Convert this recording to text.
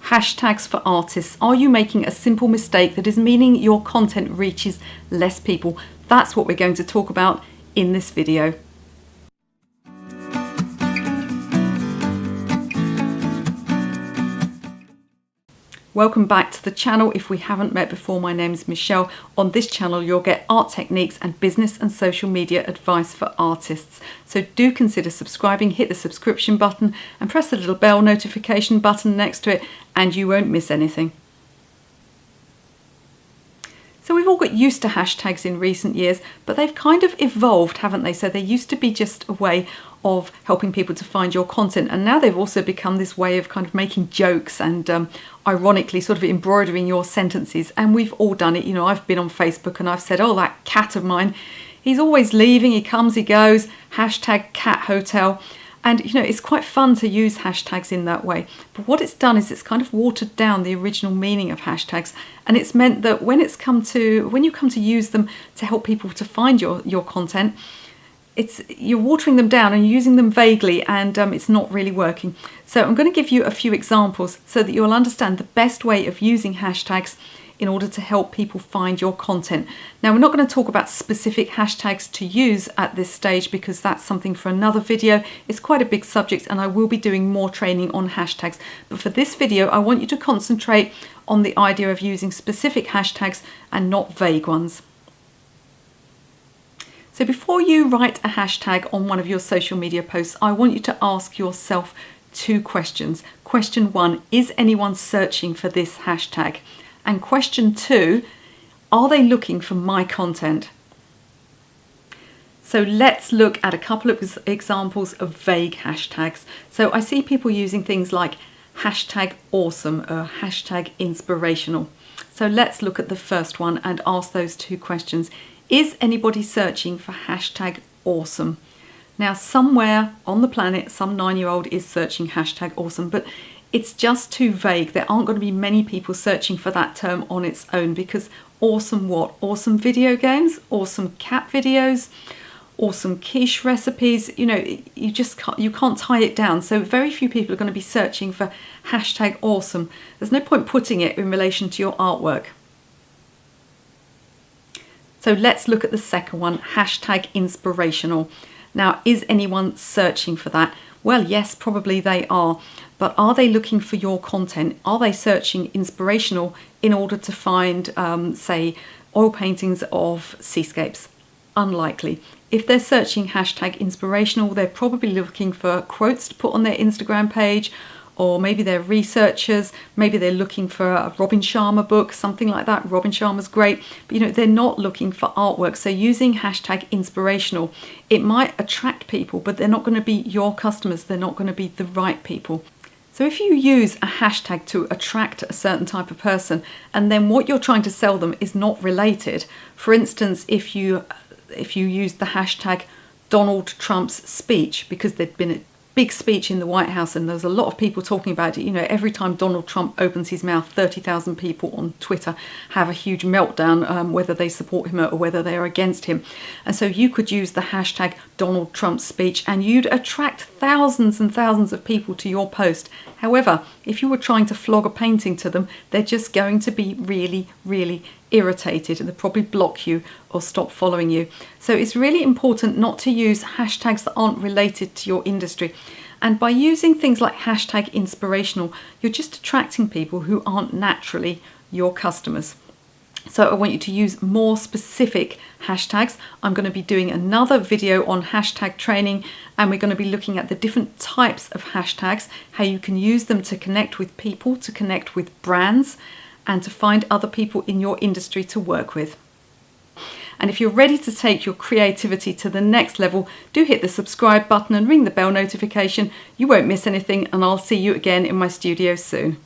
Hashtags for artists. Are you making a simple mistake that is meaning your content reaches less people? That's what we're going to talk about in this video. Welcome back to the channel. If we haven't met before, my name is Michelle. On this channel, you'll get art techniques and business and social media advice for artists. So do consider subscribing, hit the subscription button and press the little bell notification button next to it and you won't miss anything. So we've all got used to hashtags in recent years, but they've kind of evolved, haven't they? So they used to be just a way of helping people to find your content, and now they've also become this way of kind of making jokes and ironically sort of embroidering your sentences. And we've all done it. You know, I've been on Facebook and I've said, oh, that cat of mine, he's always leaving, he comes, he goes, hashtag cat hotel. And, you know, it's quite fun to use hashtags in that way. But what it's done is it's kind of watered down the original meaning of hashtags. And it's meant that when you come to use them to help people to find your content, you're watering them down and using them vaguely, and it's not really working. So I'm going to give you a few examples so that you'll understand the best way of using hashtags in order to help people find your content. Now, we're not going to talk about specific hashtags to use at this stage because that's something for another video. It's quite a big subject and I will be doing more training on hashtags. But for this video, I want you to concentrate on the idea of using specific hashtags and not vague ones. So before you write a hashtag on one of your social media posts, I want you to ask yourself two questions. Question one, is anyone searching for this hashtag? And question two, are they looking for my content? So let's look at a couple of examples of vague hashtags. So I see people using things like hashtag awesome or hashtag inspirational. So let's look at the first one and ask those two questions. Is anybody searching for hashtag awesome? Now, somewhere on the planet, some 9-year-old is searching hashtag awesome, but it's just too vague. There aren't going to be many people searching for that term on its own, because awesome what? Awesome video games, awesome cat videos, awesome quiche recipes. You know, you can't tie it down. So very few people are going to be searching for hashtag awesome. There's no point putting it in relation to your artwork. So let's look at the second one, hashtag inspirational. Now, is anyone searching for that? Well, yes, probably they are. But are they looking for your content? Are they searching inspirational in order to find, say, oil paintings of seascapes? Unlikely. If they're searching hashtag inspirational, they're probably looking for quotes to put on their Instagram page, or maybe they're researchers, maybe they're looking for a Robin Sharma book, something like that. Robin Sharma's great, but you know, they're not looking for artwork. So using hashtag inspirational, it might attract people, but they're not going to be your customers. They're not going to be the right people. So if you use a hashtag to attract a certain type of person, and then what you're trying to sell them is not related. For instance, if you use the hashtag Donald Trump's speech, because there'd been a big speech in the White House and there's a lot of people talking about it. You know, every time Donald Trump opens his mouth, 30,000 people on Twitter have a huge meltdown, whether they support him or whether they are against him. And so you could use the hashtag Donald Trump's speech and you'd attract thousands and thousands of people to your post. However, if you were trying to flog a painting to them, they're just going to be really, really irritated and they'll probably block you or stop following you. So it's really important not to use hashtags that aren't related to your industry. And by using things like hashtag inspirational, you're just attracting people who aren't naturally your customers. So I want you to use more specific hashtags. I'm going to be doing another video on hashtag training, and we're going to be looking at the different types of hashtags, how you can use them to connect with people, to connect with brands, and to find other people in your industry to work with. And if you're ready to take your creativity to the next level, do hit the subscribe button and ring the bell notification. You won't miss anything, and I'll see you again in my studio soon.